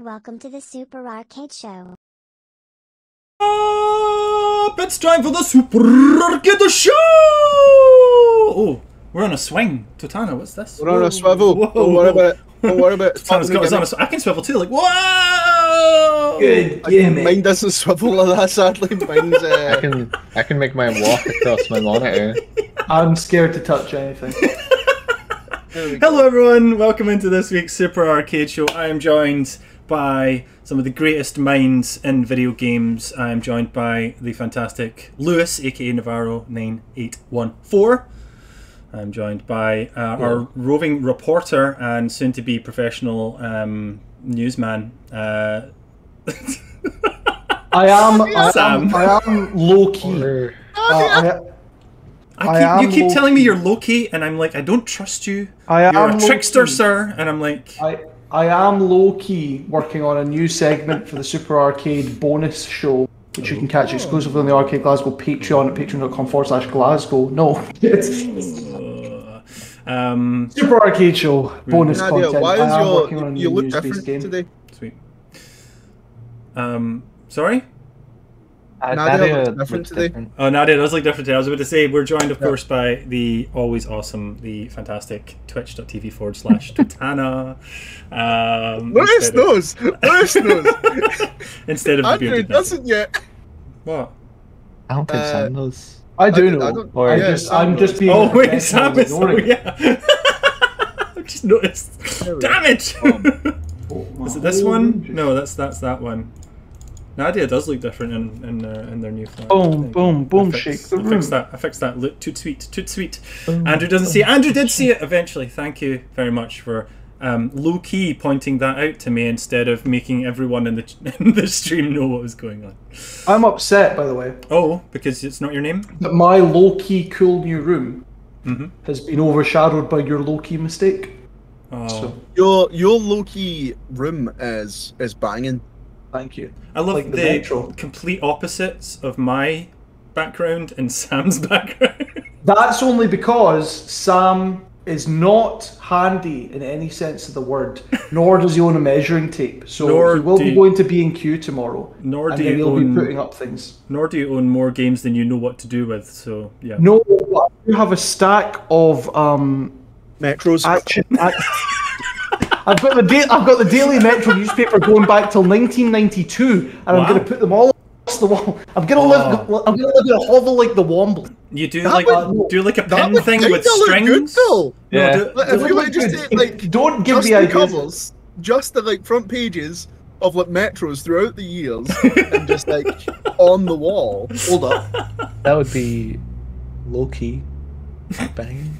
welcome to the Super Arcade Show. It's time for the Super Arcade Show! Oh, we're on a swing. Totana, what's this? We're on a swivel. Whoa. Don't worry about it. Don't worry about it. Totana's got his on a I can swivel too, like, whoa! Good game, Mine doesn't swivel like that, sadly. Mine's, I can make mine walk across my monitor. I'm scared to touch anything. Hello everyone, welcome into this week's Super Arcade Show. I am joined by some of the greatest minds in video games. I am joined by the fantastic Lewis, aka Navarro9814. I'm joined by our roving reporter and soon-to-be professional newsman, I am low-key. You keep telling me you're low-key, and I'm like, I don't trust you. You're a trickster, sir. And I'm like... I am low-key working on a new segment for the Super Arcade bonus show, which you can catch exclusively on the Arcade Glasgow Patreon at patreon.com/Glasgow. No, it's... Super Arcade Show bonus Nadia, content. why I am is working on a you new look news-based different game. today? Sweet. Sorry? Nadia looks different today. Oh, Nadia does look different today. I was about to say, we're joined, of course, by the always awesome, the fantastic twitch.tv/Totana. Lewis knows! Lewis knows! Instead of the Andrew bearded doesn't yet! What? I don't think Sam knows. I do know. I'm just being. Oh, wait, Sam is. Oh, ignoring it. yeah. I've just noticed. Damn it! Is it this one? No, that's that one. Nadia does look different in their new flat. Boom, shake the room. I fixed that. Look, toot sweet. Andrew doesn't see it. Andrew did see it eventually. Thank you very much for low key pointing that out to me instead of making everyone in the stream know what was going on. I'm upset, by the way. Oh, because it's not your name? That my low-key cool new room has been overshadowed by your low-key mistake. Oh. So, Your low-key room is banging. thank you. I love Like the the Metro. complete opposites of my background and Sam's background. That's only because Sam is not handy in any sense of the word, nor does he own a measuring tape. So he will be going to B&Q tomorrow. Nor and do then you he'll own be putting up things. Nor do you own more games than you know what to do with. So yeah. No, I do have a stack of Metros. I've got the Daily Metro newspaper going back till 1992, and I'm going to put them all across the wall. I'm going to live in a hovel like the Womble. You do That do like a pen thing with That would strings. good, though. Yeah. No, If we would just take, like, Don't give just the the ideas. covers, just the like front pages of like Metros throughout the years, and just like on the wall. Hold up. That would be low key. Banging.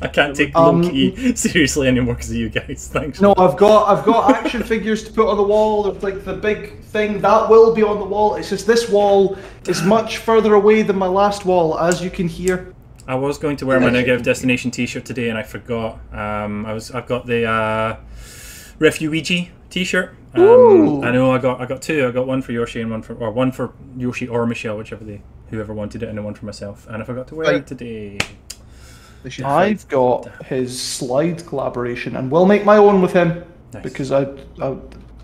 I can't take low key seriously anymore because of you guys. Thanks. No, I've got action figures to put on the wall. There's like the big thing that will be on the wall. It's just this wall is much further away than my last wall, as you can hear. I was going to wear my Negative Destination T-shirt today, and I forgot. I've got the Refuigi T-shirt. I know I got two. I got one for Yoshi and one for Yoshi or Michelle, whoever wanted it, and then one for myself. And I forgot to wear it today. I've got his slide collaboration, and will make my own with him. Nice. Because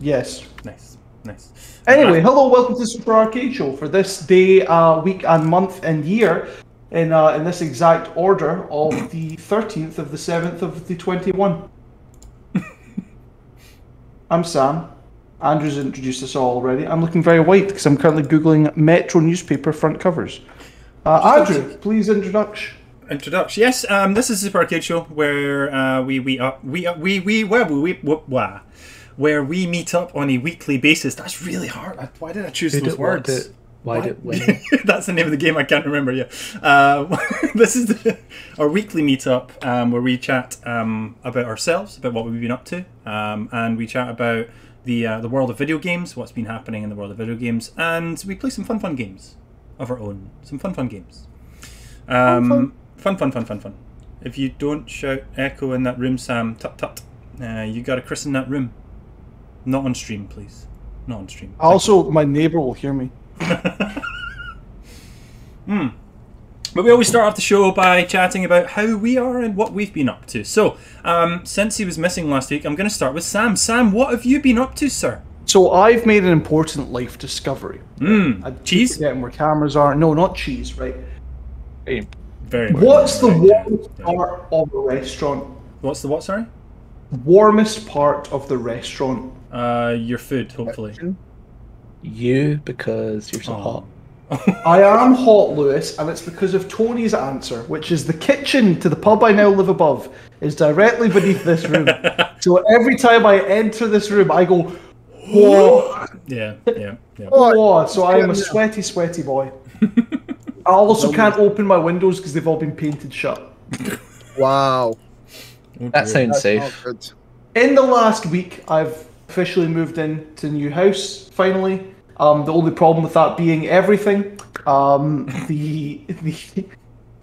yes. Nice. Anyway, hello, welcome to the Super Arcade Show for this day, week, and month, and year, in this exact order of the 13th of the 7th of the 21. I'm Sam. Andrew's introduced us all already. I'm looking very white because I'm currently googling Metro newspaper front covers. Andrew, please introduction. Yes, this is the Super Arcade Show where where we meet up on a weekly basis. That's really hard. Why did I choose those words? That's the name of the game. I can't remember. Yeah, this is our weekly meetup where we chat about ourselves, about what we've been up to, and we chat about the world of video games, what's been happening in the world of video games, and we play some fun games of our own. Some fun games. Fun. If you don't shout echo in that room, Sam, tut, you gotta christen that room. Not on stream, please. Not on stream. Also, my neighbour will hear me. But we always start off the show by chatting about how we are and what we've been up to. So, since he was missing last week, I'm going to start with Sam. Sam, what have you been up to, sir? So I've made an important life discovery. Cheese? Getting where cameras are. No, not cheese, right? Hey, Very. What's the right, warmest yeah. part of a restaurant? What's the what? Sorry. Warmest part of the restaurant. Your food, hopefully. you, because you're so hot. I am hot, Lewis, and it's because of Tony's answer, which is the kitchen to the pub I now live above is directly beneath this room. So every time I enter this room, I go, whoa. Yeah. Whoa. So I am a sweaty, sweaty boy. I also can't open my windows because they've all been painted shut. Wow. That sounds That's not safe. good. In the last week, I've officially moved into a new house, finally. The only problem with that being everything. The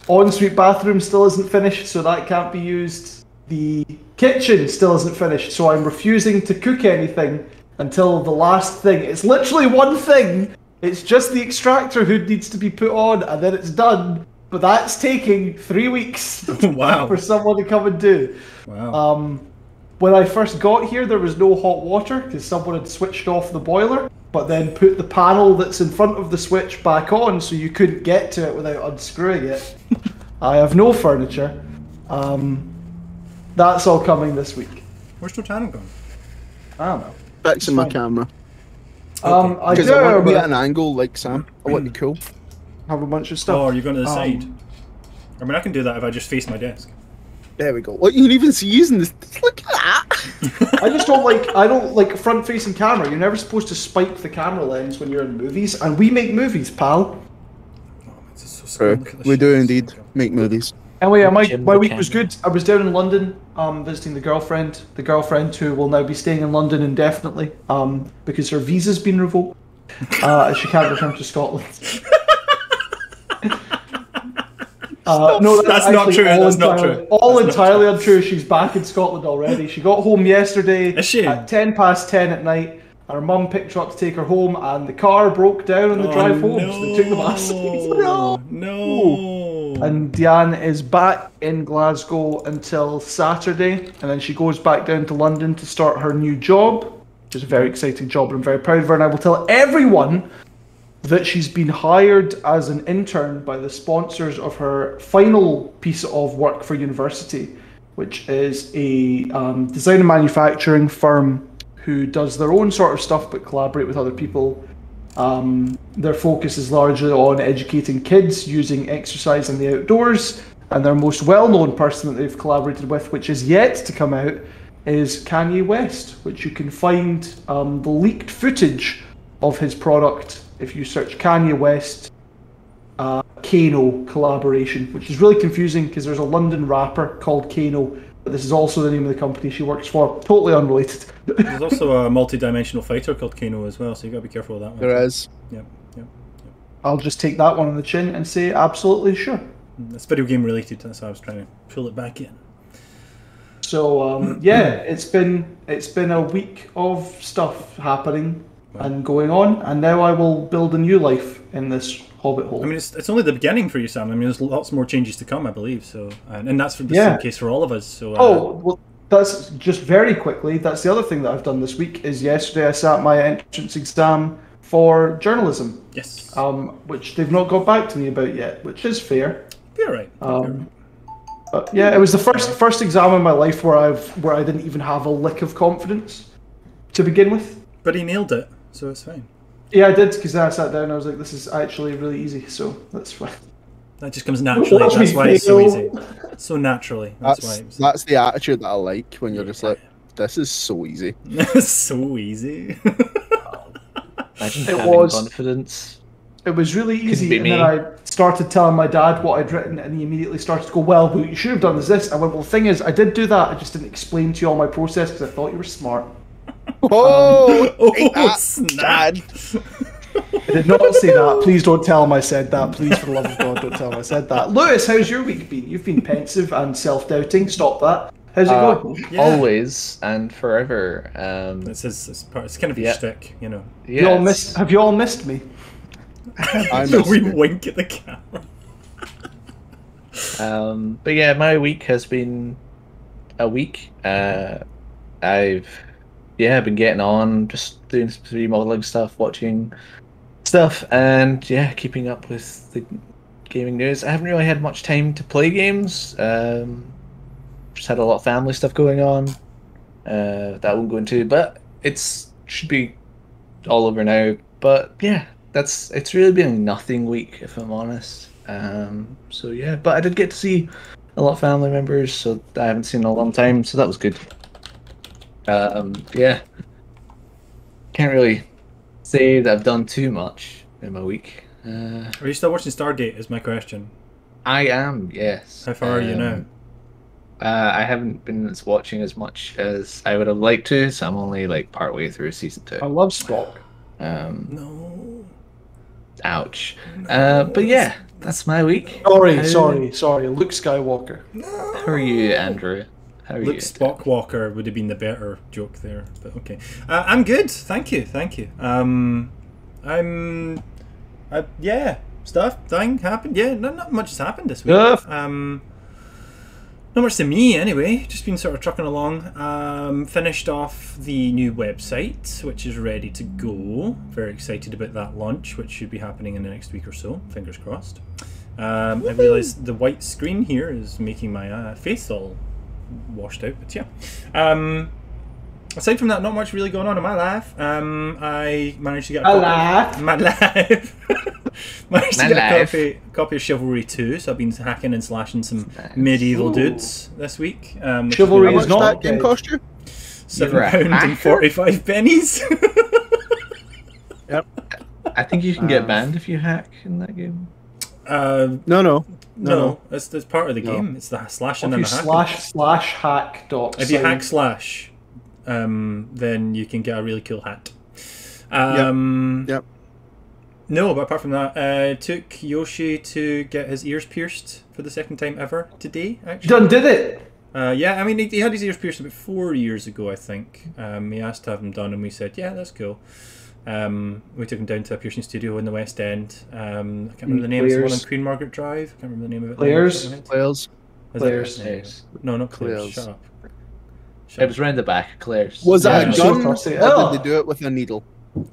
ensuite bathroom still isn't finished, so that can't be used. The kitchen still isn't finished, so I'm refusing to cook anything until the last thing. It's literally one thing. It's just the extractor hood needs to be put on, and then it's done. But that's taking 3 weeks Wow. for someone to come and do. Wow. When I first got here, there was no hot water because someone had switched off the boiler, but then put the panel that's in front of the switch back on so you couldn't get to it without unscrewing it. I have no furniture. That's all coming this week. Where's Tortano gone? I don't know. Fixing my fine. camera. I Because do I want to be at but an angle like Sam. I want to be cool. have a bunch of stuff. Oh, are you going to the side? I mean, I can do that if I just face my desk. There we go. Look, you can even see using this. Look at that. I don't like front-facing camera. You're never supposed to spike the camera lens when you're in movies, and we make movies, pal. This is so True. scary. Look at the We do shit. indeed make movies. Anyway, my Jim week the was camera. good. I was down in London visiting the girlfriend who will now be staying in London indefinitely because her visa's been revoked. She can't return to Scotland. No, That's not actually true, all that's not entirely- true. All That's not entirely untrue. She's back in Scotland already. She got home yesterday Is she? at 10:10 at night. Her mum picked her up to take her home, and the car broke down on the drive home, so they took the bus. No. And Diane is back in Glasgow until Saturday, and then she goes back down to London to start her new job, which is a very exciting job, and I'm very proud of her. And I will tell everyone that she's been hired as an intern by the sponsors of her final piece of work for university, which is a design and manufacturing firm who does their own sort of stuff but collaborate with other people. Their focus is largely on educating kids using exercise in the outdoors, and their most well-known person that they've collaborated with, which is yet to come out, is Kanye West, which you can find the leaked footage of his product if you search Kanye West Kano collaboration, which is really confusing because there's a London rapper called Kano, but this is also the name of the company she works for. Totally unrelated. There's also a multi-dimensional fighter called Kano as well, so you got to be careful with that one. There is. Yep. I'll just take that one on the chin and say absolutely sure. It's video game related, that's why I was trying to pull it back in. So yeah, it's been a week of stuff happening and going on, and now I will build a new life in this hobbit hole. I mean, it's only the beginning for you, Sam. I mean, there's lots more changes to come, I believe. So, and that's the same case for all of us. So, well, that's just very quickly. That's the other thing that I've done this week. Is yesterday I sat my entrance exam for journalism. Yes. Which they've not got back to me about yet, which is fair. Be alright. But yeah, it was the first exam in my life where I didn't even have a lick of confidence to begin with. But he nailed it, so it's fine. Yeah, I did, because then I sat down and I was like, this is actually really easy, so that's fine. That just comes naturally. Watch me That's why it's so fail. easy. So naturally. That's why. That's the attitude that I like when you're just like, this is so easy. So easy. Imagine It having was. confidence. It was really easy, be and me. then I started telling my dad what I'd written, and he immediately started to go, well, what you should have done is this. I went, well, the thing is, I did do that, I just didn't explain to you all my process because I thought you were smart. Oh, take that, snap. Dad. I did not say that. Please don't tell him I said that. Please, for the love of God, don't tell him I said that. Lewis, how's your week been? You've been pensive and self-doubting. Stop that. How's it going? Yeah. Always and forever. It's kind of your shtick, you know. Yeah, Have you all missed me? I So missed we you. wink at the camera. but yeah, my week has been a week. I've yeah, I've been getting on, just doing some 3D modeling stuff, watching stuff, and yeah, keeping up with the gaming news. I haven't really had much time to play games. Just had a lot of family stuff going on. That I won't go into, but should be all over now. But yeah, it's really been a nothing week, if I'm honest. So yeah, but I did get to see a lot of family members, so I haven't seen in a long time, so that was good. Yeah, can't really say that I've done too much in my week. Are you still watching Stargate? Is my question. I am, yes. How far are you now? I haven't been watching as much as I would have liked to, so I'm only like partway through season 2. I love Spock. No. Ouch. No. But yeah, that's my week. Sorry, Luke Skywalker. How are you, Andrew? How are Luke you? Spockwalker would have been the better joke there, but okay. I'm good, thank you. Yeah, thing happened. Yeah, not much has happened this week. Not much to me anyway, just been sort of trucking along. Finished off the new website, which is ready to go. Very excited about that launch, which should be happening in the next week or so, fingers crossed. I realised the white screen here is making my face all washed out, but yeah. Aside from that, not much really going on in my life. I managed to get a copy of Chivalry 2, so I've been hacking and slashing some medieval dudes this week. Chivalry is not that game cost you? £7.45 pennies. Yep. I think you can get banned if you hack in that game. No. That's part of the game. It's the slashing and the slash hack dot. If you hack slash, then you can get a really cool hat. Yep. No, but apart from that, took Yoshi to get his ears pierced for the second time ever today. Actually, did it? Yeah, I mean he had his ears pierced about 4 years ago, I think. He asked to have them done, and we said, yeah, that's cool. We took him down to a piercing studio in the West End. I can't remember the name. It's the one on Queen Margaret Drive. I can't remember the name of it. Claire's. No, not Claire's. Shut up. It was round the back, Claire's. Was it a gun, or Oh. did they do it with a needle?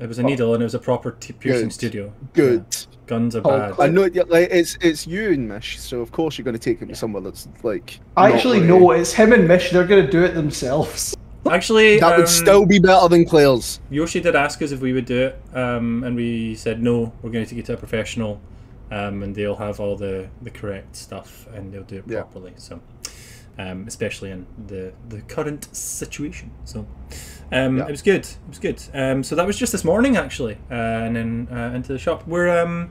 It was a needle, and it was a proper piercing studio. Good. Yeah. Guns are bad. I know, like it's you and Mish, so of course you're going to take him to somewhere that's like. Actually, no, it's him and Mish. They're going to do it themselves. Actually, that would still be better than Claire's. Yoshi did ask us if we would do it, and we said no. We're going to take it to a professional, and they'll have all the correct stuff, and they'll do it properly. So, especially in the current situation. So. It was good. So that was just this morning, actually, and then into the shop. We're in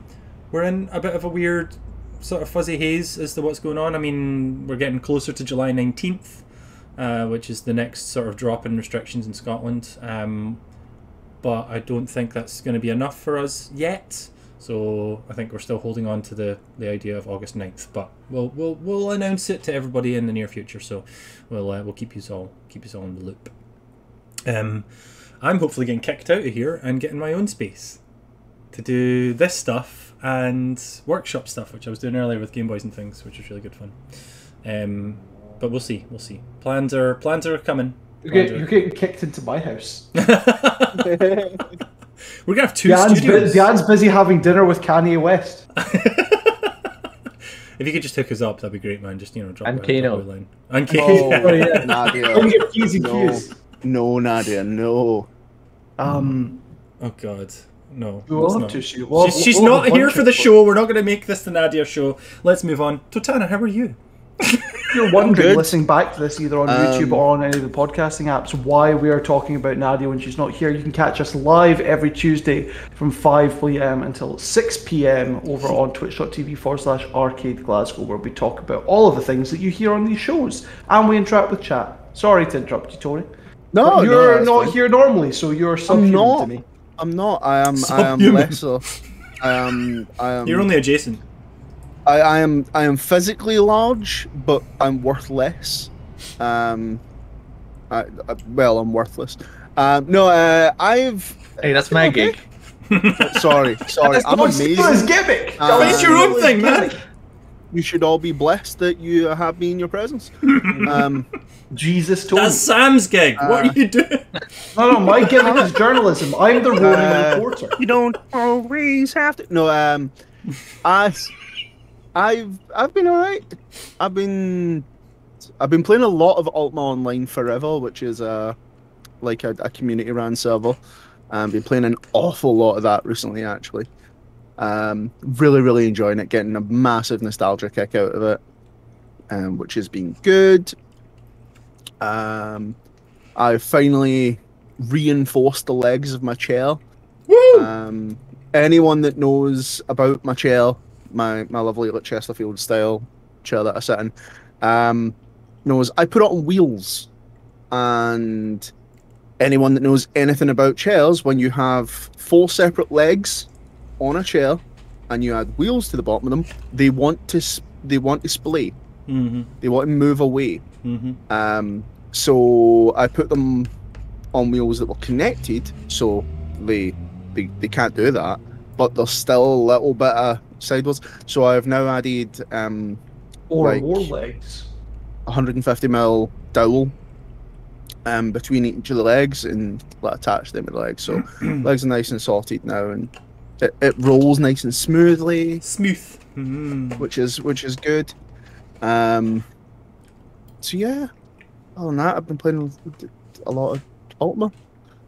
a bit of a weird sort of fuzzy haze as to what's going on. I mean, we're getting closer to July 19th, which is the next sort of drop in restrictions in Scotland. But I don't think that's going to be enough for us yet. So I think we're still holding on to the idea of August 9th. But we'll announce it to everybody in the near future. So we'll keep you all in the loop. I'm hopefully getting kicked out of here and getting my own space to do this stuff and workshop stuff, which I was doing earlier with Game Boys and things, which was really good fun. But we'll see. Plans are coming. You're getting kicked into my house. We're gonna have two studios. Dan's busy having dinner with Kanye West. If you could just hook us up, that'd be great, man. Just drop and a Kano. line. And Kano. Oh, yeah. Nadia. No, Nadia, no. Oh God, no. She's not here for the show. We're not going to make this the Nadia show. Let's move on. Totana, how are you? If you're wondering, listening back to this either on YouTube or on any of the podcasting apps, why we are talking about Nadia when she's not here, you can catch us live every Tuesday from 5 p.m. until 6 p.m. over on twitch.tv/R-CADE Glasgow, where we talk about all of the things that you hear on these shows, and we interact with chat. Sorry to interrupt you, Tony. No, you're not here normally, so you're subhuman to me. I'm not. I am lesser. I am. You're only adjacent. I am physically large, but I'm worth less. I'm worthless. Hey, that's my gig. Sorry. I'm amazing. His gimmick. It's your own thing, man. you should all be blessed that you have me in your presence. Jesus told That's Sam's gig. What are you doing? No, my gimmick is journalism. I'm the roving reporter. You don't always have to. No, I've been alright. I've been playing a lot of Ultima Online Forever, which is like a community ran server. Been playing an awful lot of that recently, actually. Really enjoying it, getting a massive nostalgia kick out of it, which has been good. I've finally reinforced the legs of my chair. Woo! Anyone that knows about my chair, my lovely Chesterfield style chair that I sit in, knows I put it on wheels. And anyone that knows anything about chairs, when you have 4 separate legs on a chair and you add wheels to the bottom of them, they want to splay. Mm-hmm. They want to move away. Mm-hmm. So I put them on wheels that were connected, so they can't do that, but there's still a little bit of sideways. So I've now added Or like more legs. 150mm dowel between each of the legs and attach them to the legs. So legs are nice and sorted now, and it rolls nice and smoothly. Smooth. Mm-hmm. Which is good. So yeah, other than that, I've been playing a lot of Ultima.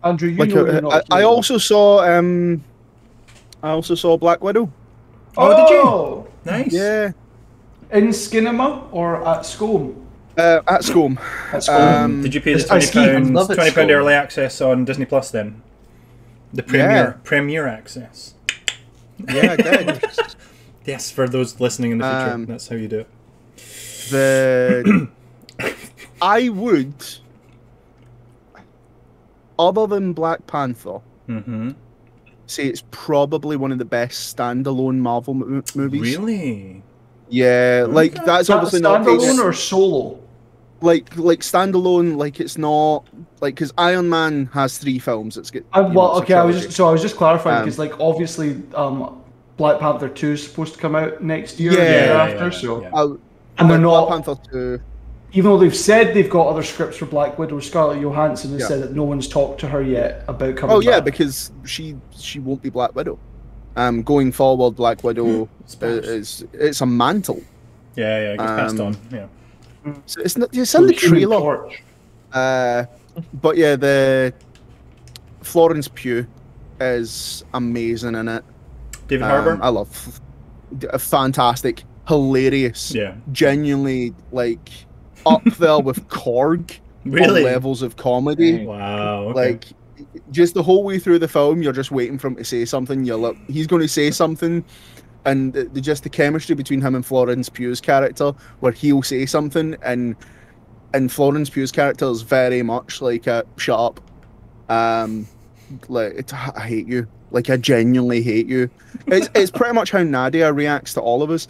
Andrew, you Like, know you're not I also saw Black Widow. Oh, did you? Nice. Yeah. In Skinema or at Scone? At Scone. At Scone. Did you pay the I ski. £20 early access on Disney Plus then? The Premier access. Yeah, I did. Yes, for those listening in the future, that's how you do it. I would, other than Black Panther, say it's probably one of the best standalone Marvel movies. Really? Yeah, like that's obviously not standalone or solo. Like standalone, like it's not like, because Iron Man has 3 films. It's good. I was just clarifying because like obviously Black Panther 2 is supposed to come out next year. And they're not. Black Panther 2. Even though they've said they've got other scripts for Black Widow, Scarlett Johansson has said that no one's talked to her yet about coming back. Oh yeah, because she won't be Black Widow. Going forward, Black Widow it's a mantle. Yeah, it gets passed on. Yeah. So it's in the trailer. But yeah, the Florence Pugh is amazing in it. David Harbour? I love fantastic, hilarious. Yeah. Genuinely like up there with Korg. Really? On levels of comedy. Wow. Okay. Like just the whole way through the film, you're just waiting for him to say something. He's going to say something, and just the chemistry between him and Florence Pugh's character, where he'll say something, and Florence Pugh's character is very much like a shut up. Like I hate you. Like I genuinely hate you. It's pretty much how Nadia reacts to all of us.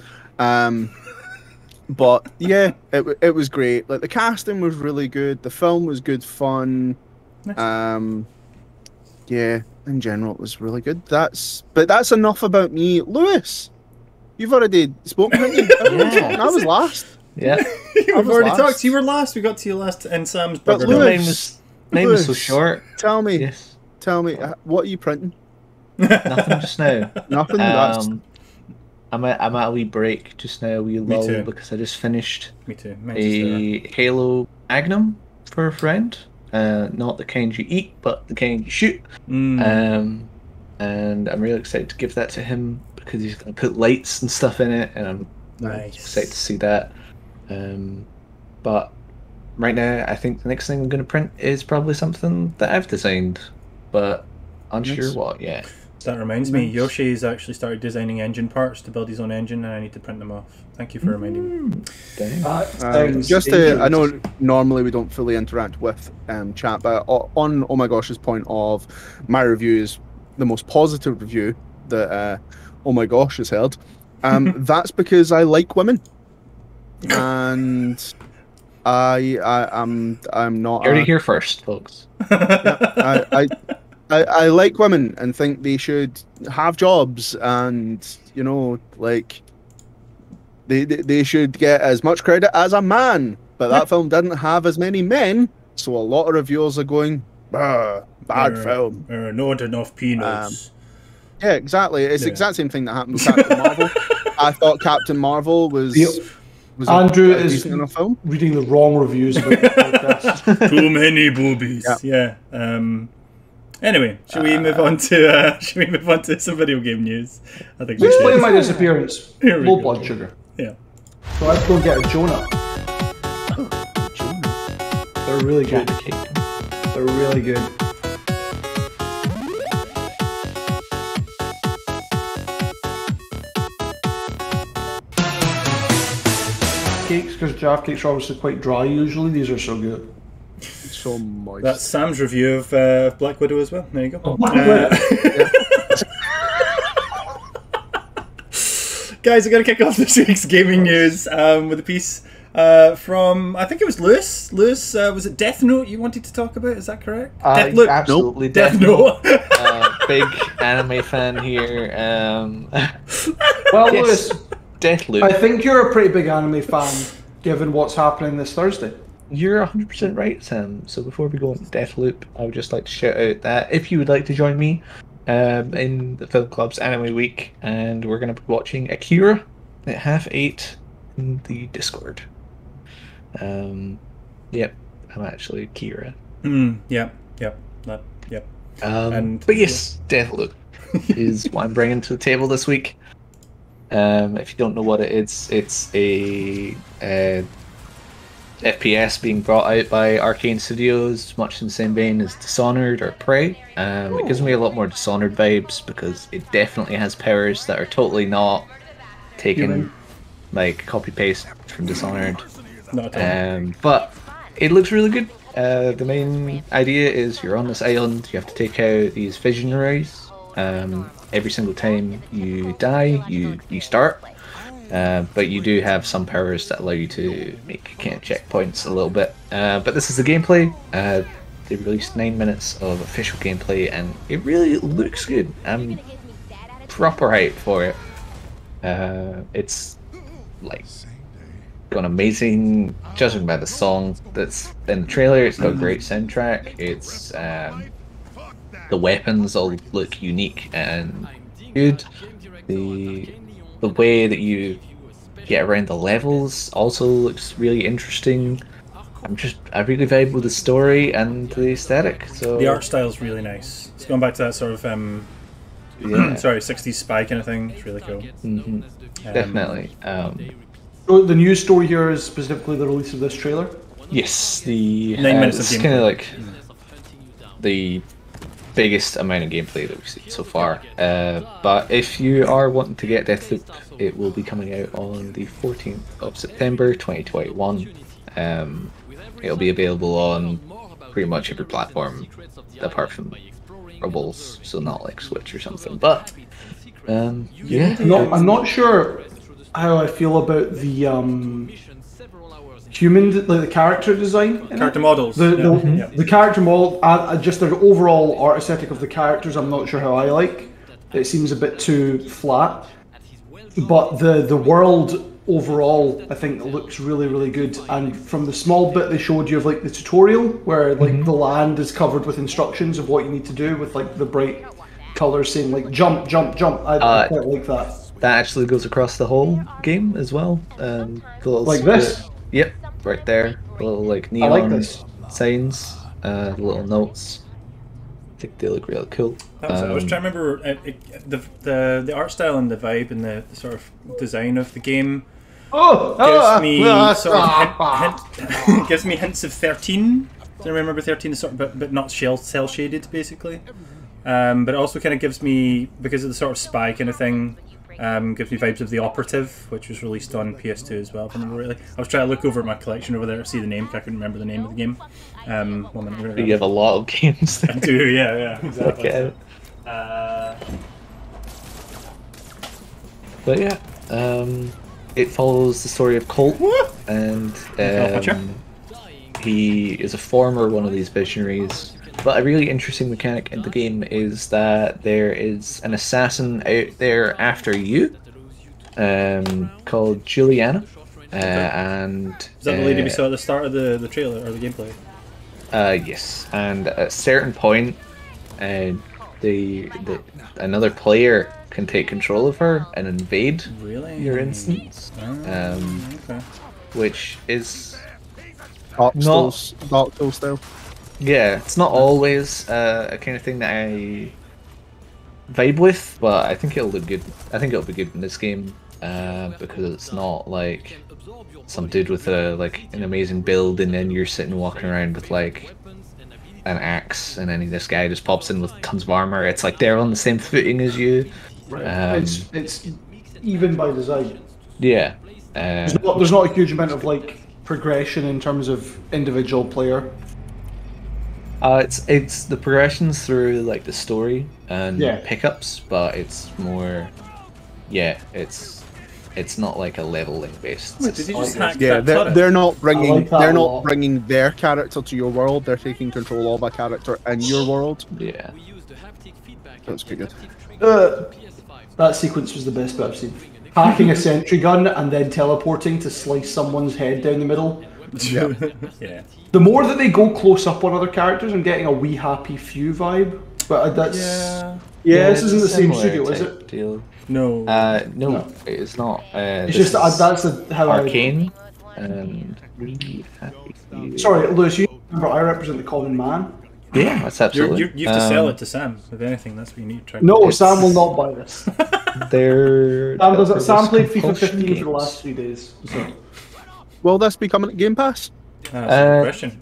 But yeah, it was great. Like the casting was really good. The film was good fun. Nice. Yeah, in general it was really good. That's enough about me. Lewis, you've already spoken, haven't you? I was last. Yeah. We've already talked. You were last. We got to you last in Sam's But burger. Lewis, name was so short. Tell me, Yes. what are you printing? Nothing just now. Nothing. I'm at a wee break just now, a wee lull, because I just finised Me too. a Halo Magnum for a friend. Not the kind you eat, but the kind you shoot. And I'm really excited to give that to him because he's going to put lights and stuff in it, and I'm excited to see that. But right now, I think the next thing I'm going to print is probably something that I've designed, but unsure what yet. That reminds me, Yoshi's actually started designing engine parts to build his own engine, and I need to print them off. Thank you for reminding me. I know normally we don't fully interact with chat, but on Oh My Gosh's point of my review is the most positive review that Oh My Gosh has heard. That's because I like women, and I'm not. You heard it here first, folks. I like women and think they should have jobs and, like, They should get as much credit as a man, but that film didn't have as many men, so a lot of reviewers are going, bad film. Not enough peanuts. Yeah, exactly. It's the exact same thing that happened with Captain Marvel. I thought Captain Marvel was Andrew a is decent enough film. reading the wrong reviews about the podcast. Too many boobies. Yeah. Anyway, should we move on to some video game news? I think we Explain should. my disappearance. Here we Low go. blood sugar. Yeah. So let's go get a Jonah. They're really good. They're really good. Cakes, because Jaffa cakes are obviously quite dry usually. These are so good. So moist. That's Sam's review of Black Widow as well. There you go. Guys, I'm going to kick off this week's gaming news with a piece from, I think it was Lewis. Lewis, was it Death Note you wanted to talk about? Is that correct? Deathloop? Absolutely. Nope. Death Note. Big anime fan here. Well, Yes. Lewis, Deathloop. I think you're a pretty big anime fan, given what's happening this Thursday. You're 100% right, Sam. So before we go into Deathloop, I would just like to shout out that if you would like to join me in the Film Club's Anime Week, and we're going to be watching Akira at 8:30 in the Discord. Yep, I'm actually Akira. Yep. But yes, Deathloop is what I'm bringing to the table this week. If you don't know what it is, it's a FPS being brought out by R-CADE Studios, much in the same vein as Dishonored or Prey. It gives me a lot more Dishonored vibes because it definitely has powers that are totally not taken like copy paste from Dishonored. Not at all. But it looks really good. The main idea is you're on this island, you have to take out these visionaries. Every single time you die, you start. But you do have some powers that allow you to make kind of checkpoints a little bit. But this is the gameplay. They released 9 minutes of official gameplay, and it really looks good. I'm proper hyped for it. It's like got an amazing, judging by the song that's in the trailer. It's got a great soundtrack. It's the weapons all look unique and good. The way that you get around the levels also looks really interesting. I really vibe with the story and the aesthetic. So The art style is really nice. It's going back to that sort of 60s spy kind of thing. It's really cool. Definitely. So the news story here is specifically the release of this trailer. Yes, the 9 minutes of it's gameplay. kind of like the biggest amount of gameplay that we've seen so far. But if you are wanting to get Deathloop, it will be coming out on the 14th of September 2021. It'll be available on pretty much every platform apart from Rebels, so not like Switch or something. But yeah, I'm not sure how I feel about the the character design. in Character it. models. The character model, just the overall art aesthetic of the characters, I'm not sure how I like. It seems a bit too flat. But the world overall, I think, looks really, really good. And from the small bit they showed you of like the tutorial, where like the land is covered with instructions of what you need to do with like the bright colors saying like jump, jump, jump. I quite like that. that actually goes across the whole game as well. The little Like this? Yep, right there. The little like neon like this. signs, the little notes. I think they look really cool. I was trying to remember the art style and the vibe and the sort of design of the game gives me sort of gives me hints of 13. Do I remember 13 is sort of but not cell shaded basically. But it also kind of gives me, because of the sort of spy kind of thing, gives me vibes of The Operative, which was released on PS2 as well. If I remember rightly. I was trying to look over at my collection over there to see the name, 'cause I couldn't remember the name of the game. One minute, You have a lot of games there. I do, yeah, exactly. Okay. But yeah, it follows the story of Colt, and he is a former one of these visionaries. But a really interesting mechanic in the game is that there is an assassin out there after you, called Juliana. And is that the lady we saw at the start of the trailer or the gameplay? Yes, and at a certain point, another player can take control of her and invade your instance. Okay. Which is Dark Souls style. Yeah, it's not always a kind of thing that I vibe with, but I think it'll look good. I think it'll be good in this game because it's not like some dude with an amazing build and then you're sitting walking around with like an axe and then this guy just pops in with tons of armor. It's like they're on the same footing as you. Right. It's even by design. Yeah. There's not a huge amount of like progression in terms of individual player. It's the progressions through like the story and pickups, but it's more, it's not like a leveling based. Wait, did you just hack yeah, that they're not bringing like bringing their character to your world. They're taking control of a character in your world. Yeah, that's pretty good. That sequence was the best bit I've seen. Hacking a sentry gun and then teleporting to slice someone's head down the middle. Yeah. Yeah. The more that they go close up on other characters, I'm getting a We Happy Few vibe. But that's this isn't the same studio, is it? Deal. No. No, it's not. It's just that's how Arcane. And Sorry, Lewis. You remember I represent the common man. Yeah, that's absolutely. You have to sell it to Sam. If anything, that's what you need to try. No, Sam will not buy this. Sam played FIFA 15 for the last 3 days. So. Will this be coming to Game Pass? That's a good question.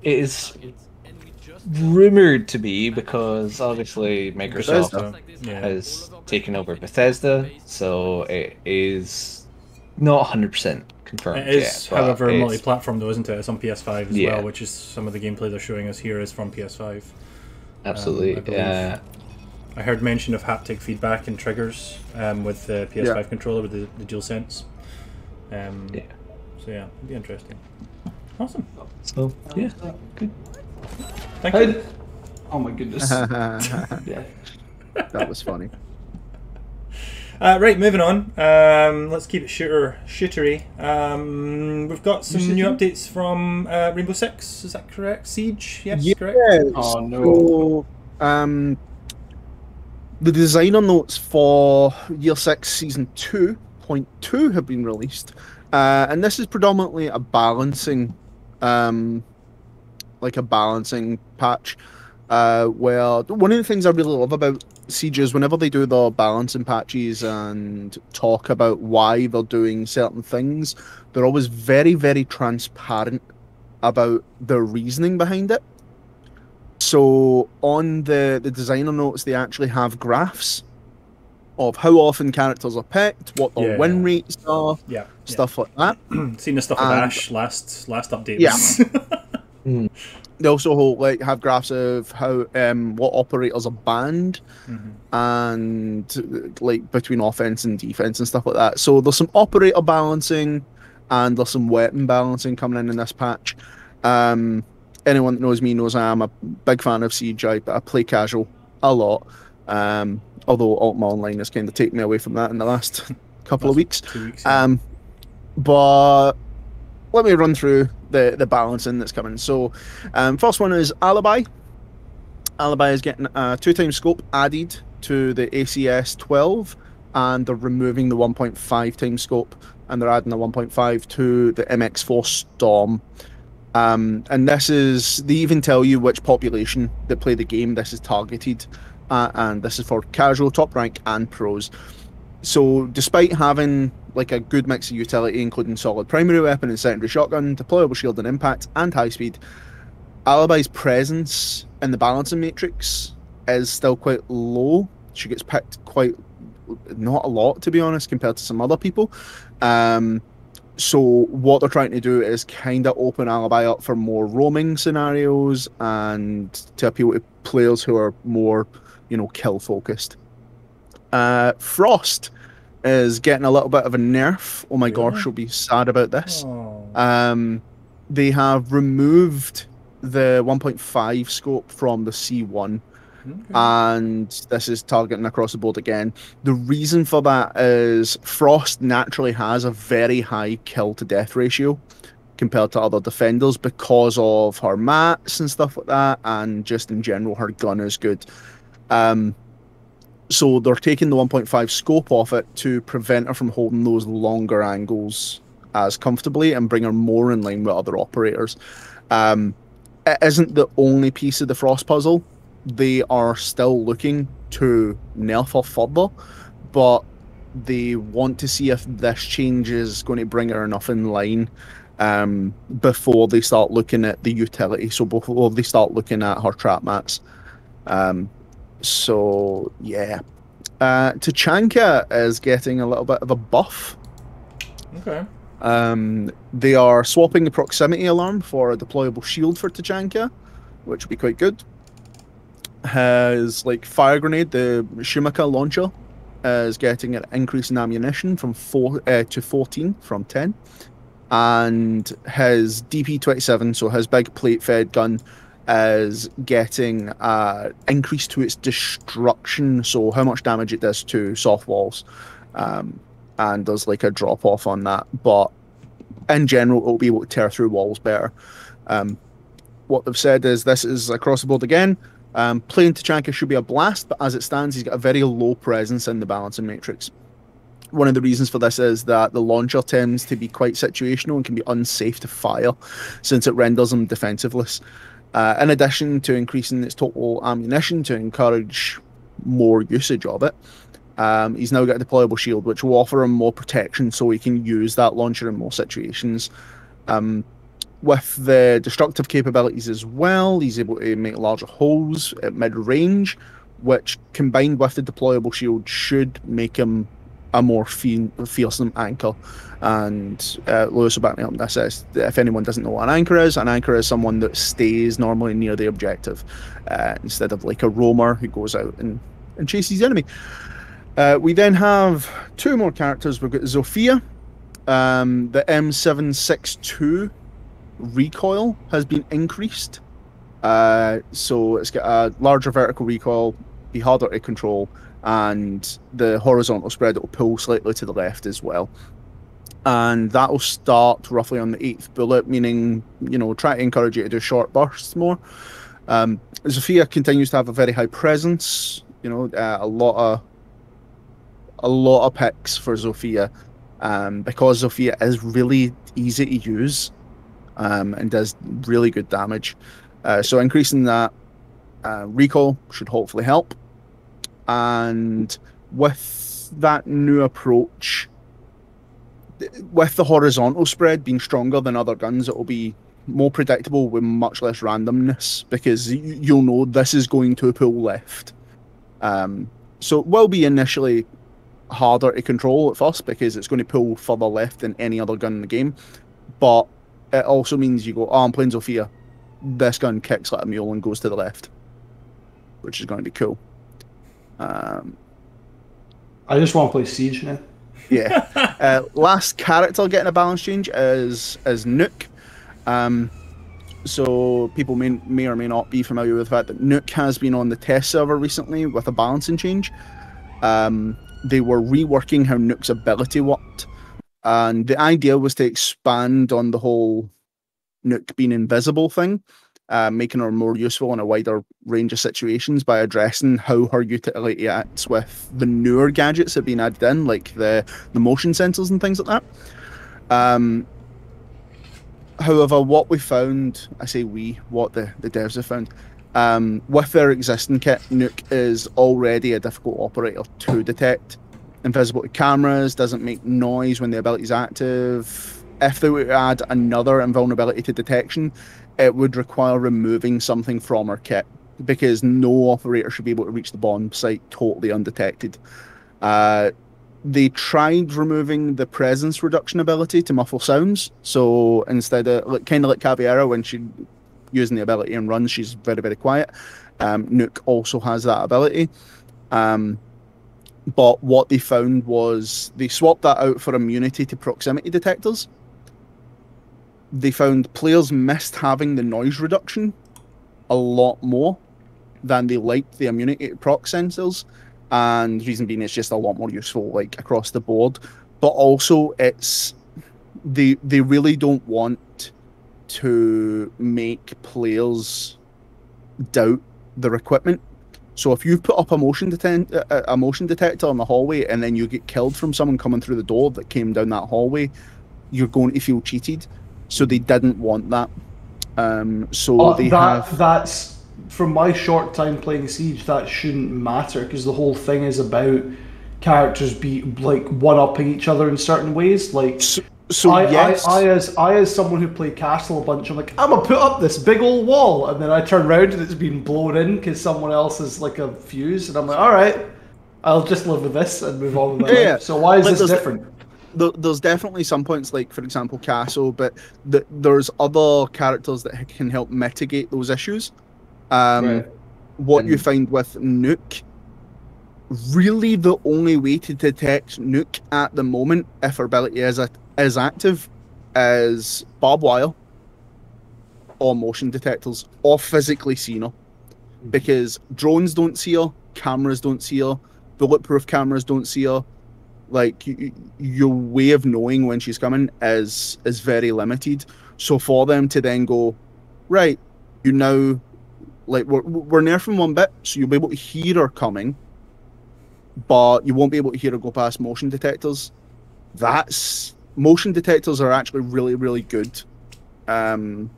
It is rumored to be because obviously Microsoft has taken over Bethesda, so it is not 100% confirmed. It is, yet, however, multi-platform though, isn't it? It's on PS5 as Yeah. well, which is some of the gameplay they're showing us here is from PS5. Absolutely. I heard mention of haptic feedback and triggers with the PS5 controller with the DualSense. So yeah, it'd be interesting. Awesome. So yeah, good. Thank you. Oh my goodness. Yeah. That was funny. Right, moving on. Let's keep it shootery. We've got some new updates from Rainbow Six. Is that correct? Siege? Yes, correct. Oh no. So, the designer notes for Year 6 Season 2.2 have been released. And this is predominantly a balancing, patch. Where one of the things I really love about Siege is whenever they do their balancing patches and talk about why they're doing certain things, they're always very, very transparent about the reasoning behind it. So on the designer notes, they actually have graphs of how often characters are picked, what their win rates are, stuff like that. Seen the stuff with Ash last update. Yeah. They also have graphs of how what operators are banned, and like between offense and defense and stuff like that. So there's some operator balancing, and there's some weapon balancing coming in this patch. Anyone that knows me knows I am a big fan of Siege. I play casual a lot. Although Ultima Online has kind of taken me away from that in the last couple of weeks. 2 weeks. But let me run through the balancing that's coming. So, first one is Alibi. Alibi is getting a 2x scope added to the ACS-12, and they're removing the 1.5 times scope, and they're adding the 1.5 to the MX4 Storm. And this is, they even tell you which population that play the game this is targeted. And this is for casual, top rank, and pros. So, despite having like a good mix of utility, including solid primary weapon and secondary shotgun, deployable shield and impact, and high speed, Alibi's presence in the balancing matrix is still quite low. She gets picked quite not a lot, to be honest, compared to some other people. So, what they're trying to do is kind of open Alibi up for more roaming scenarios and to appeal to players who are more, kill focused. Frost is getting a little bit of a nerf. Oh my gosh, you'll be sad about this. They have removed the 1.5 scope from the C1, and this is targeting across the board again. The reason for that is Frost naturally has a very high kill to death ratio compared to other defenders because of her mats and stuff like that, and just in general her gun is good. So they're taking the 1.5 scope off it to prevent her from holding those longer angles as comfortably and bring her more in line with other operators. It isn't the only piece of the Frost puzzle. They are still looking to nerf her further, but they want to see if this change is going to bring her enough in line before they start looking at the utility, so before they start looking at her trap mats. So yeah, Tachanka is getting a little bit of a buff. Okay. They are swapping the proximity alarm for a deployable shield for Tachanka, which will be quite good. Has like fire grenade, the Shumaka launcher is getting an increase in ammunition from 4 to 14 from 10, and his DP27, so his big plate fed gun, is getting increase to its destruction, so how much damage it does to soft walls, and there's like a drop off on that, but in general it'll be able to tear through walls better. What they've said is this is across the board again. Playing Tachanka should be a blast, but as it stands he's got a very low presence in the balancing matrix. One of the reasons for this is that the launcher tends to be quite situational and can be unsafe to fire since it renders them defensiveless. In addition to increasing its total ammunition to encourage more usage of it, he's now got a deployable shield which will offer him more protection so he can use that launcher in more situations. With the destructive capabilities as well, he's able to make larger holes at mid-range, which combined with the deployable shield should make him a more fearsome anchor. And Lewis will back me up on this. If anyone doesn't know what an anchor is someone that stays normally near the objective instead of like a roamer who goes out and chases the enemy. We then have two more characters. We've got Zofia. The M762 recoil has been increased, so it's got a larger vertical recoil, be harder to control, and the horizontal spread will pull slightly to the left as well, and that will start roughly on the 8th bullet, meaning, you know, try to encourage you to do short bursts more. Zofia continues to have a very high presence, you know, a lot of picks for Zofia, because Zofia is really easy to use and does really good damage. So increasing that recoil should hopefully help. And with that new approach, with the horizontal spread being stronger than other guns, it will be more predictable with much less randomness, because you'll know this is going to pull left. So it will be initially harder to control at first because it's going to pull further left than any other gun in the game, but it also means you go, oh, I'm playing Zofia, this gun kicks like a mule and goes to the left, which is going to be cool. I just want to play Siege now. Yeah. Last character getting a balance change is Nuke. So people may or may not be familiar with the fact that Nuke has been on the test server recently with a balancing change. They were reworking how Nuke's ability worked, and the idea was to expand on the whole Nuke being invisible thing, making her more useful in a wider range of situations by addressing how her utility acts with the newer gadgets that have been added in, like the motion sensors and things like that. However, what we found, I say we, what the devs have found, with their existing kit, Nuke is already a difficult operator to detect. Invisible to cameras, doesn't make noise when the ability is active. If they were to add another invulnerability to detection, it would require removing something from her kit, because no operator should be able to reach the bomb site totally undetected. They tried removing the presence reduction ability to muffle sounds, so instead of kind of like Caveira, when she's using the ability and runs, she's very, very quiet. Nuke also has that ability. But what they found was they swapped that out for immunity to proximity detectors. They found players missed having the noise reduction a lot more, than they liked the immunity to proc sensors, and the reason being it's just a lot more useful like across the board. But also it's they really don't want to make players doubt their equipment. So if you've put up a motion detector in the hallway and then you get killed from someone coming through the door that came down that hallway, you're going to feel cheated. So they didn't want that. That's from my short time playing Siege, that shouldn't matter, because the whole thing is about characters be like one-upping each other in certain ways. Like, yes. I as someone who played Castle a bunch, I'm like, I'm gonna put up this big old wall, and then I turn around and it's been blown in because someone else is like a fuse, and I'm like, all right, I'll just live with this and move on with my life. So why is this different? There's definitely some points, like for example Castle, but there's other characters that can help mitigate those issues. What you find with Nuke, really the only way to detect Nuke at the moment, if her ability is active, is barbed wire or motion detectors or physically seeing her, because drones don't see her, cameras don't see her, bulletproof cameras don't see her. Like, your way of knowing when she's coming is very limited. So for them to then go, right, you know, like we're nerfing one bit, so you'll be able to hear her coming, but you won't be able to hear her go past motion detectors. Motion detectors are actually really, really good. And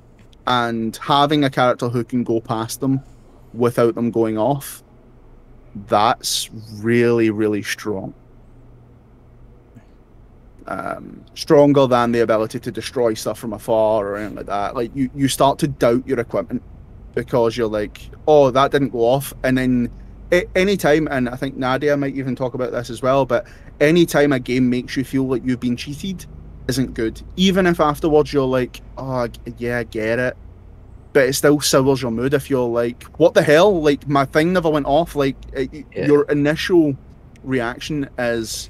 having a character who can go past them without them going off, that's really, really strong. Stronger than the ability to destroy stuff from afar or anything like that. Like, you start to doubt your equipment because you're like, oh, that didn't go off. And then anytime, and I think Nadia might even talk about this as well, but anytime a game makes you feel like you've been cheated isn't good. Even if afterwards you're like, oh yeah, I get it, but it still sours your mood if you're like, what the hell, like my thing never went off. Like, your initial reaction is,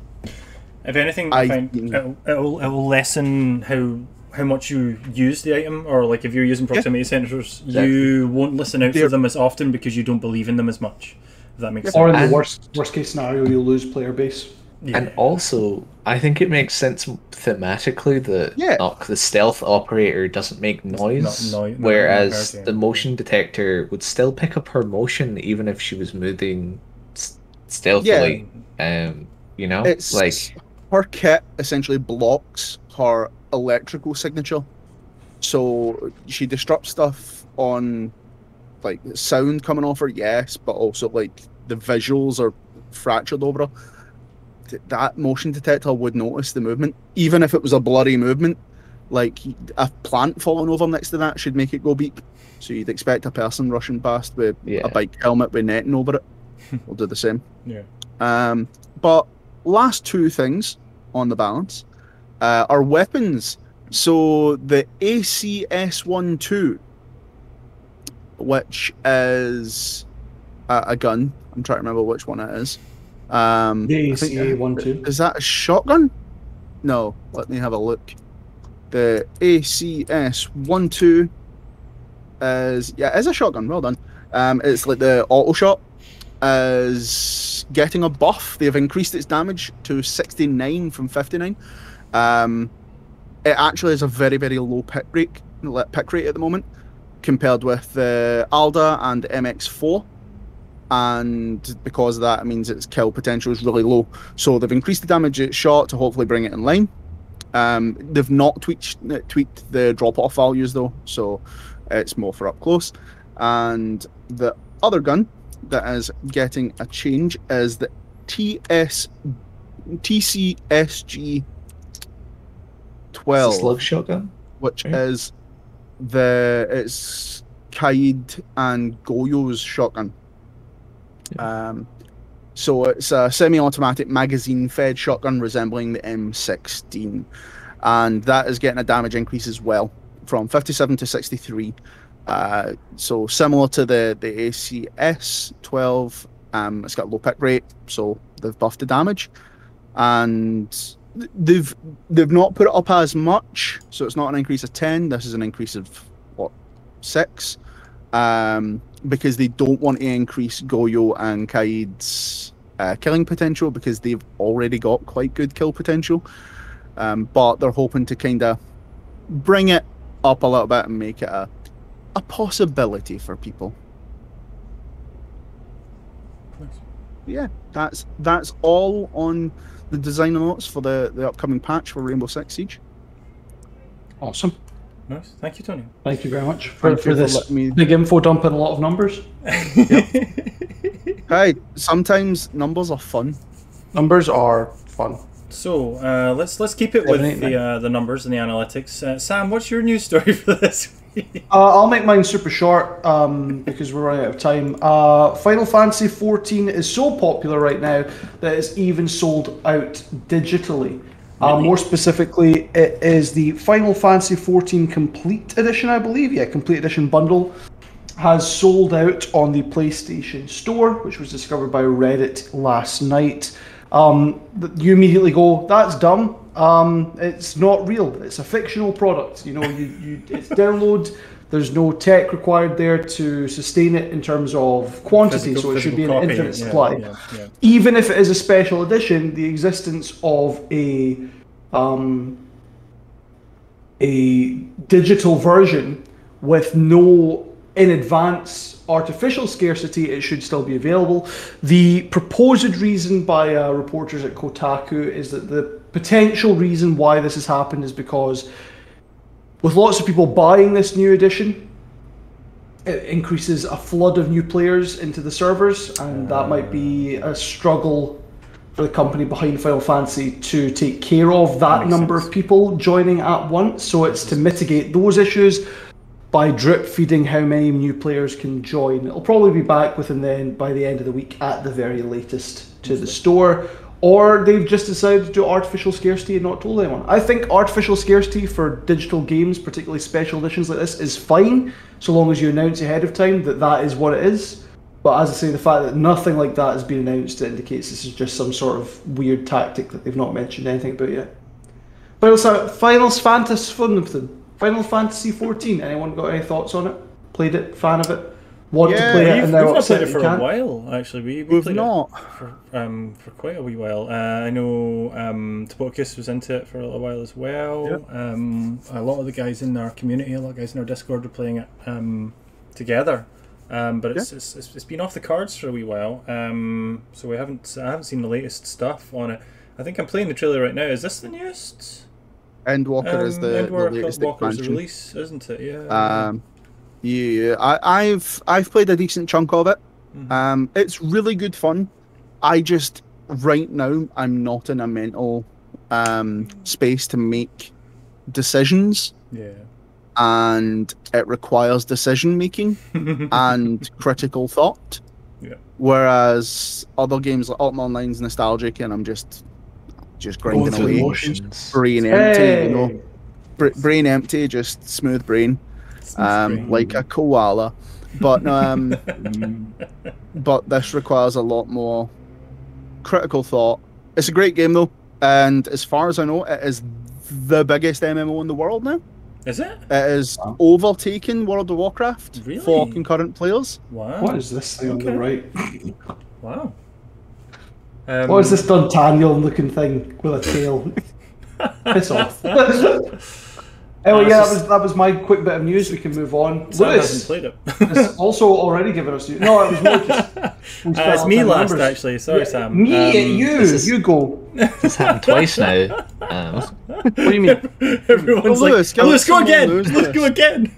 if anything, I find it will lessen how much you use the item, or like if you're using proximity sensors, you won't listen out for them as often because you don't believe in them as much. If that makes sense. Or in the worst case scenario, you'll lose player base. Yeah. And also, I think it makes sense thematically that the stealth operator doesn't make noise, whereas the motion detector would still pick up her motion even if she was moving stealthily. You know, it's like her kit essentially blocks her electrical signature, so she disrupts stuff on like sound coming off her, yes, but also like the visuals are fractured over her. That motion detector would notice the movement, even if it was a blurry movement. Like a plant falling over next to that should make it go beep. So you'd expect a person rushing past with a bike helmet with netting over it will do the same. But last two things on the balance are weapons. So the ACS-12, which is a gun. I'm trying to remember which one it is. The ACA-12. Is that a shotgun? No, let me have a look. The ACS-12 is a shotgun. Well done. It's like the auto shot is getting a buff. They've increased its damage to 69 from 59. It actually has a very, very low pick rate at the moment compared with the Alda and MX4. And because of that, it means its kill potential is really low. So they've increased the damage it's shot to hopefully bring it in line. They've not tweaked the drop-off values though, so it's more for up close. And the other gun that is getting a change is the tCSG 12 slug shotgun, which is it's XIV and Goyo's shotgun. So it's a semi-automatic magazine-fed shotgun resembling the M16, and that is getting a damage increase as well from 57 to 63. So similar to the ACS-12, it's got a low pick rate, so they've buffed the damage, and they've not put it up as much, so it's not an increase of 10. This is an increase of 6. because they don't want to increase Goyo and Kai's killing potential, because they've already got quite good kill potential. But they're hoping to kind of bring it up a little bit and make it a possibility for people. Yeah, that's all on the designer notes for the upcoming patch for Rainbow Six Siege. Awesome. Nice. Thank you, Tony. Thank you very much for this me... big info dump and a lot of numbers. Hey, sometimes numbers are fun. Numbers are fun. So let's keep it with the numbers and the analytics. Sam, what's your news story for this week? I'll make mine super short because we're running out of time. Final Fantasy XIV is so popular right now that it's even sold out digitally. Really? More specifically, it is the Final Fantasy XIV Complete Edition, I believe. Yeah, Complete Edition bundle has sold out on the PlayStation Store, which was discovered by Reddit last night. You immediately go, that's dumb. It's not real. It's a fictional product. You know, it's download. There's no tech required there to sustain it in terms of quantity, so it should be an infinite supply. Yeah. Even if it is a special edition, the existence of a digital version with no in advance artificial scarcity, it should still be available. The proposed reason by reporters at Kotaku is that the potential reason why this has happened is because with lots of people buying this new edition, it increases a flood of new players into the servers, and that might be a struggle for the company behind Final Fantasy to take care of that number of people joining at once. So it's to mitigate those issues by drip feeding how many new players can join. It'll probably be back by the end of the week at the very latest to the store. Or they've just decided to do artificial scarcity and not told anyone. I think artificial scarcity for digital games, particularly special editions like this, is fine, so long as you announce ahead of time that is what it is. But as I say, the fact that nothing like that has been announced indicates this is just some sort of weird tactic that they've not mentioned anything about yet. Final Fantasy XIV, anyone got any thoughts on it? Played it? Fan of it? Want to play it? And we've now not played it for a while, actually. We've played not. It for quite a wee while. I know Topocus was into it for a little while as well. Yep. A lot of the guys in our community, a lot of guys in our Discord are playing it together. But it's been off the cards for a wee while. So I haven't seen the latest stuff on it. I think I'm playing the trailer right now. Is this the newest? Endwalker is the latest expansion. The release, isn't it? Yeah. Yeah, I've played a decent chunk of it. Mm-hmm. It's really good fun. I just right now I'm not in a mental space to make decisions. Yeah. And it requires decision making and critical thought. Yeah. Whereas other games like Ultima Online's nostalgic, and I'm just grinding away, brain empty, you know, brain empty, just smooth brain. Like a koala, but but this requires a lot more critical thought. It's a great game though, and as far as I know, it is the biggest MMO in the world now. Is it? It is overtaken World of Warcraft really? For concurrent players. Wow. What is this thing on the right? Wow. What is this D'Artagnan looking thing with a tail? Piss off. Oh yeah, that was my quick bit of news. We can move on. Sam hasn't played it. It's also already given us. No, it was more just. It's me last, actually. Sorry, Sam. You go. This happened twice now. What do you mean? Everyone's Lewis, let's go again. Let's go again.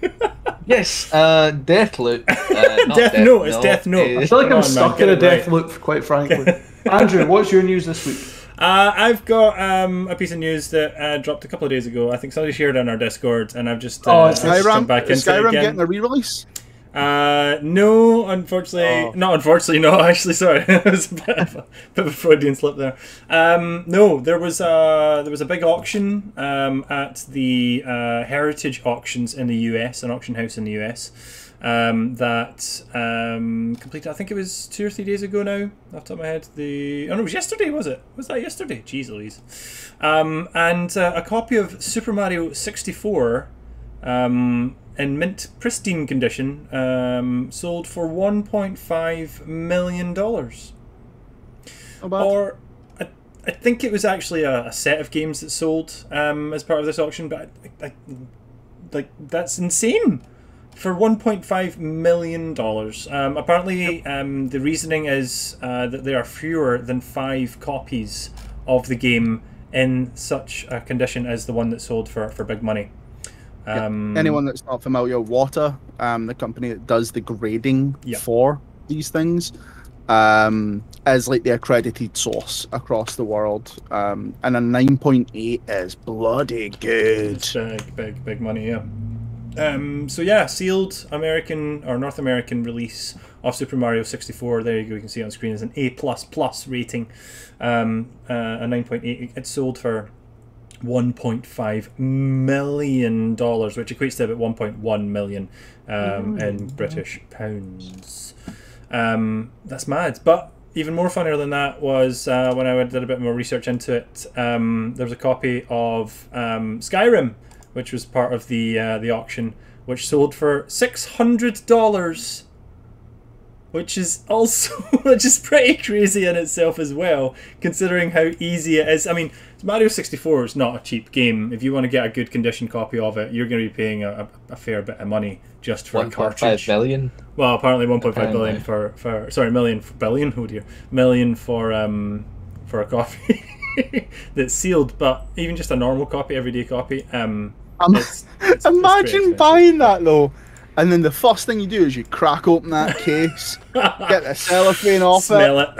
Yes, Deathloop. Death Note. It's Death Note. I feel like I'm stuck in a death loop, quite frankly. Andrew, what's your news this week? I've got a piece of news that dropped a couple of days ago. I think somebody shared it on our Discord, and I've just jumped back into Skyrim it again. Getting a re-release? No, unfortunately, not unfortunately. No, actually, sorry, it was a bit of a Freudian slip there. No, there was a big auction at the Heritage Auctions in the US, an auction house in the US. That completed, I think it was 2 or 3 days ago now, off the top of my head. No, it was yesterday, was it? Was that yesterday? Jeez Louise. And a copy of Super Mario 64 in mint pristine condition, sold for $1.5 million. Or I think it was actually a set of games that sold as part of this auction, but like that's insane for $1.5 million. Apparently, the reasoning is that there are fewer than 5 copies of the game in such a condition as the one that sold for big money. Anyone that's not familiar, Water, the company that does the grading for these things, is like the accredited source across the world, and a 9.8 is bloody good. It's big money, yeah. So yeah, sealed American or North American release of Super Mario 64. There you go. You can see it on screen as an A++ rating, a 9.8. It sold for $1.5 million, which equates to about 1.1 million in British pounds. That's mad. But even more funnier than that was when I did a bit more research into it. There was a copy of Skyrim, which was part of the auction, which sold for $600, which is pretty crazy in itself as well, considering how easy it is. I mean, Mario 64 is not a cheap game. If you want to get a good condition copy of it, you're going to be paying a fair bit of money just for a cartridge. 1.5 billion. Well, apparently 1.5 billion for sorry, billion. Oh dear, million for a copy that's sealed. But even just a normal copy, everyday copy, it's imagine buying that though, and then the first thing you do is you crack open that case, get the cellophane off smell it,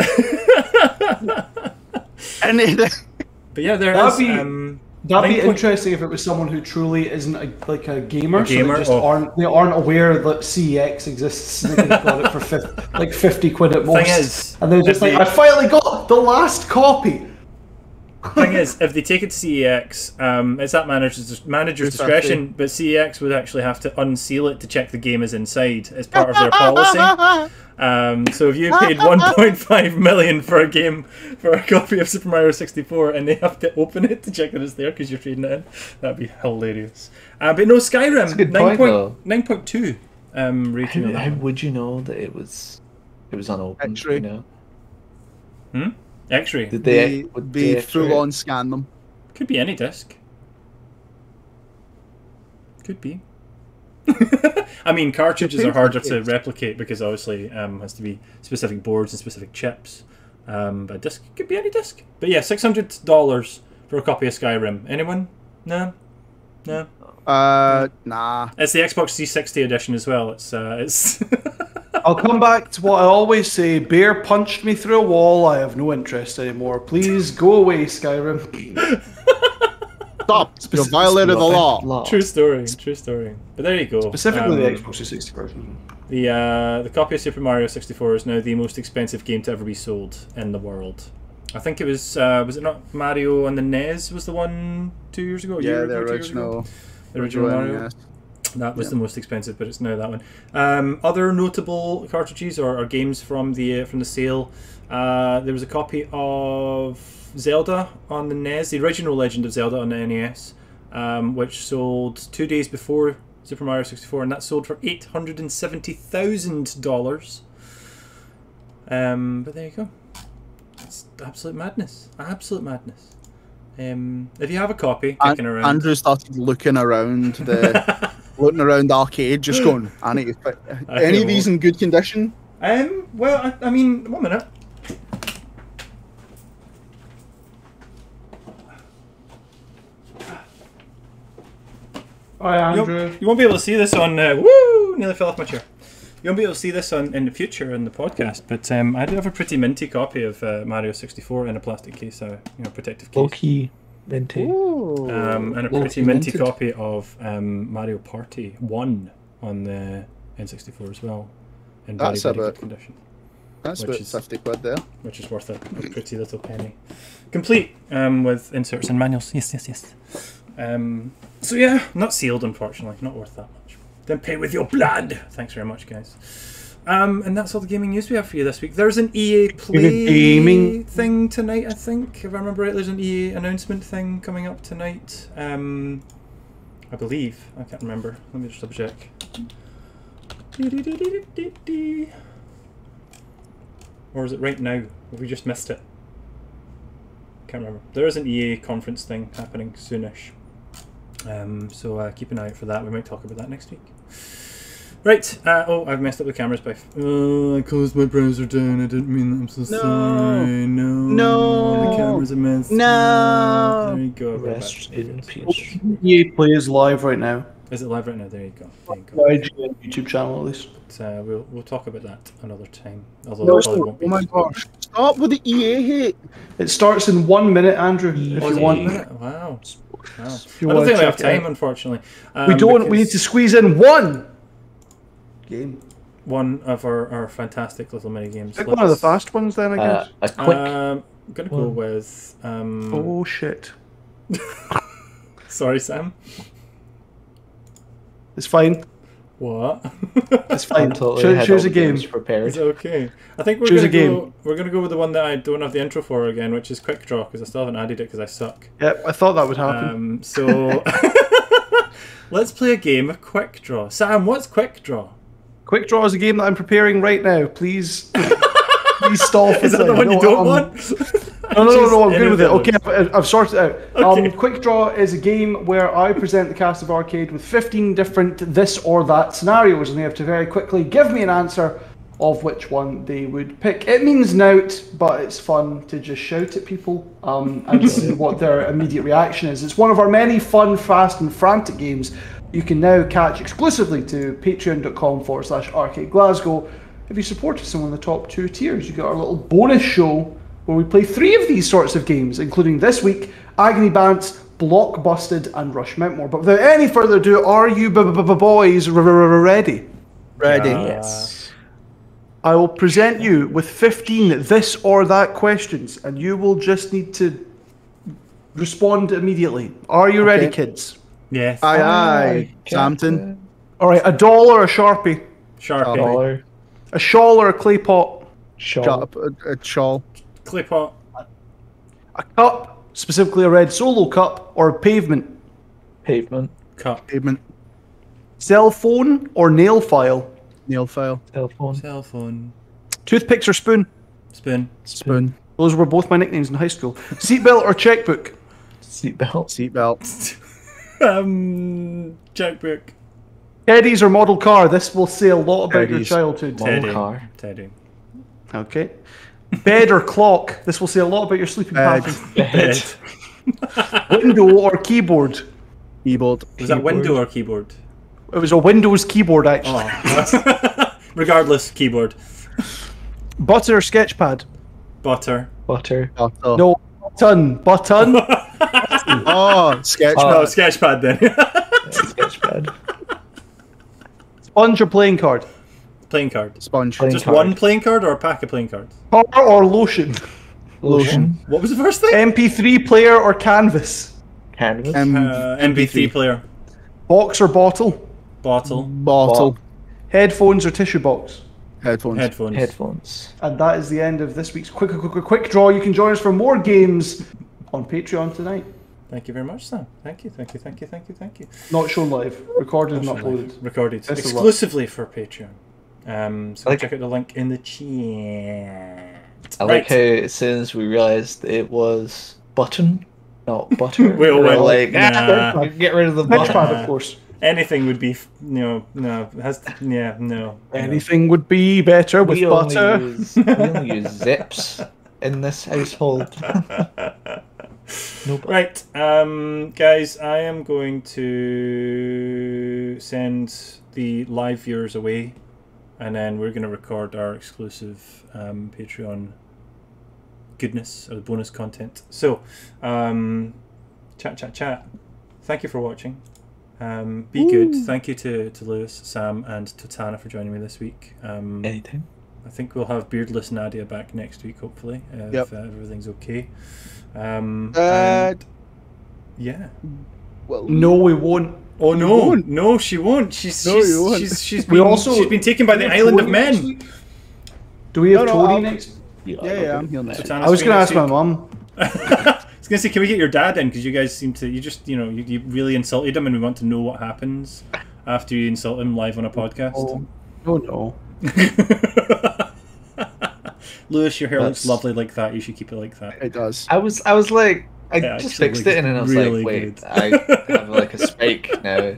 and then but yeah, that'd be interesting if it was someone who truly isn't a gamer. So they just aren't aware that CEX exists. And they got it for 50 quid at most. And they're just like, I finally got the last copy. Thing is, if they take it to CEX, it's at manager's discretion, but CEX would actually have to unseal it to check the game is inside as part of their policy. So if you paid 1.5 million for a game, for a copy of Super Mario 64, and they have to open it to check that it's there because you're trading it in, that'd be hilarious. But no, Skyrim, 9.2 rating. How would you know that it was unopened? X-ray. You know? X-ray. Did they full on scan them? Could be any disc. Could be. I mean, cartridges are harder to replicate because obviously has to be specific boards and specific chips. But a disc could be any disc. But yeah, $600 for a copy of Skyrim. Anyone? No. Nah. It's the Xbox 360 edition as well. It's. I'll come back to what I always say. Bear punched me through a wall. I have no interest anymore. Please go away, Skyrim. Stop! You violated the law. True story. But there you go. Specifically the Xbox 360 version. The copy of Super Mario 64 is now the most expensive game to ever be sold in the world. I think it was it not Mario on the NES was the one 2 years ago? Yeah, the original. The original Mario. Yes. That was the most expensive, but it's now that one. Other notable cartridges or games from the sale. There was a copy of Zelda on the NES, the original Legend of Zelda on the NES, which sold 2 days before Super Mario 64, and that sold for $870,000. But there you go. It's absolute madness. Absolute madness. If you have a copy kicking around, Andrew started looking around the R-CADE, just going, I need to fit any of these in good condition. Well, I mean, 1 minute. Hi, Andrew. You won't be able to see this on. Woo! Nearly fell off my chair. You won't be able to see this in the future in the podcast, but I do have a pretty minty copy of Mario 64 in a plastic case, protective case. Low-key minty. And a pretty minty copy of Mario Party 1 on the N64 as well, in very, very good condition. That's about 50 quid there. Which is worth a pretty little penny. Complete with inserts and manuals. Yes. So yeah, not sealed, unfortunately. Not worth that much. Then pay with your blood. Thanks very much, guys. And that's all the gaming news we have for you this week. There's an EA Play thing tonight, I think. If I remember right, there's an EA announcement thing coming up tonight. I believe. I can't remember. Let me just double check. Or is it right now? Have we just missed it? Can't remember. There is an EA conference thing happening soonish. So keep an eye out for that. We might talk about that next week. Right. Oh, I've messed up the cameras by... Oh, I closed my browser down. I didn't mean that. I'm so sorry. No. The cameras are messed up. There you go. Rest in peace. EA Play is live right now. Is it live right now? There you go. There you go. IGN YouTube channel at least. We'll talk about that another time. Although it probably won't be. Oh my gosh! Stop with the EA hate. It starts in 1 minute, Andrew. If Oh, you is it want. 1 minute? Wow. I you don't wanna think we have check it time, out. unfortunately. We don't. We need to squeeze in one game. One of our fantastic little mini games. Pick one of the fast ones, then I guess. A quick. I'm gonna go with. Oh shit! Sorry, Sam. It's fine. What? It's fine. Totally had Choose all a the game. games prepared. Is it okay? I think we're Choose gonna a game. go. We're gonna go with the one that I don't have the intro for again, which is Quick Draw, because I still haven't added it because I suck. Yep, I thought that would happen. So let's play a game of Quick Draw. Sam, what's Quick Draw? Quick Draw is a game that I'm preparing right now. Please, please stall for Is that the one you don't want? No, I'm good with it. anything Okay, I've sorted it out. Okay. Quick Draw is a game where I present the cast of R-CADE with 15 different this or that scenarios, and they have to very quickly give me an answer of which one they would pick. It means nout, but it's fun to just shout at people and see what their immediate reaction is. It's one of our many fun, fast, and frantic games you can now catch exclusively to patreon.com/R-CADE Glasgow. If you support us in one of the top 2 tiers, you get our little bonus show where we play 3 of these sorts of games, including this week, Agony Bants, Block Busted, and Rush Mintmore. But without any further ado, are you boys ready? Ready. Yes. I will present you with 15 this or that questions, and you will just need to respond immediately. Are you ready, kids? Yes. Aye. Samton. All right, a doll or a Sharpie? Sharpie. Dollar. A shawl or a clay pot? Shawl. A shawl. Clay pot. A cup, specifically a red Solo cup, or a pavement? Pavement. Cup. Pavement. Cell phone or nail file? Nail file. Telephone. Cell phone. Toothpicks or spoon? Spoon. Spoon. Those were both my nicknames in high school. Seatbelt or checkbook? Seatbelt. Seatbelt. Checkbook. Teddy's or model car? This will say a lot about your Teddy's. childhood. Model car. Teddy. Okay. Bed or clock? This will say a lot about your sleeping Bed. pattern. Bed. Window or keyboard? Keyboard. Was that window or keyboard? It was a Windows keyboard, actually. Oh. Regardless, keyboard. Butter or sketchpad? Butter. Butter. Oh, No, button. Button? oh sketch. Oh. No, sketchpad then. Sketchpad. Sponge or playing card? Playing card. Sponge. Playing Just card. one playing card or a pack of playing cards? Car or lotion? Lotion. What was the first thing? MP3 player or canvas? Canvas. MP3 player. Box or bottle? Bottle. Bottle. Headphones or tissue box? Headphones. Headphones. Headphones. And that is the end of this week's quick draw. You can join us for more games on Patreon tonight. Thank you very much, Sam. Thank you. Not shown live, recorded and Live. uploaded. Recorded Best of luck. exclusively for Patreon. So Like- check out the link in the chat. I like how as soon as we realized it was button, not butter. We all went, like, nah. get rid of the button. Sketchpad, of course. Anything would be no. It has no. Anything would be better with We butter. only use zips in this household. No butter. Right, guys, I am going to send the live viewers away, and then we're going to record our exclusive Patreon goodness or the bonus content. So, chat. Thank you for watching. Be good. Thank you to Lewis, Sam, and Totana for joining me this week. Anytime. I think we'll have beardless Nadia back next week, hopefully, if Yep. everything's okay. And- yeah. Well, No, we won't. Oh no, won't. no, she won't. She's No, you won't. she's We been also- she's been taken by the island of men. Do we have No, Tony I'll- next? yeah, I'm here next. Totana's I was free going to next ask my week. mum. was gonna say, can we get your dad in? Because you guys seem to, you really insulted him, and we want to know what happens after you insult him live on a podcast. Oh no. Lewis, your hair looks lovely like that. You should keep it like that. It does. I was like, I just fixed it, and then I was really like, wait, good. I have like a spike now.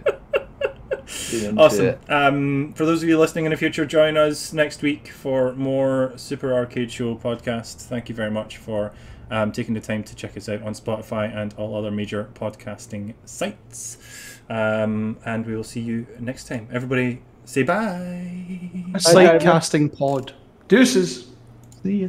Awesome. For those of you listening in the future, join us next week for more Super Arcade Show podcast. Thank you very much for taking the time to check us out on Spotify and all other major podcasting sites. And we will see you next time. Everybody say bye. A site casting pod. Deuces. See ya.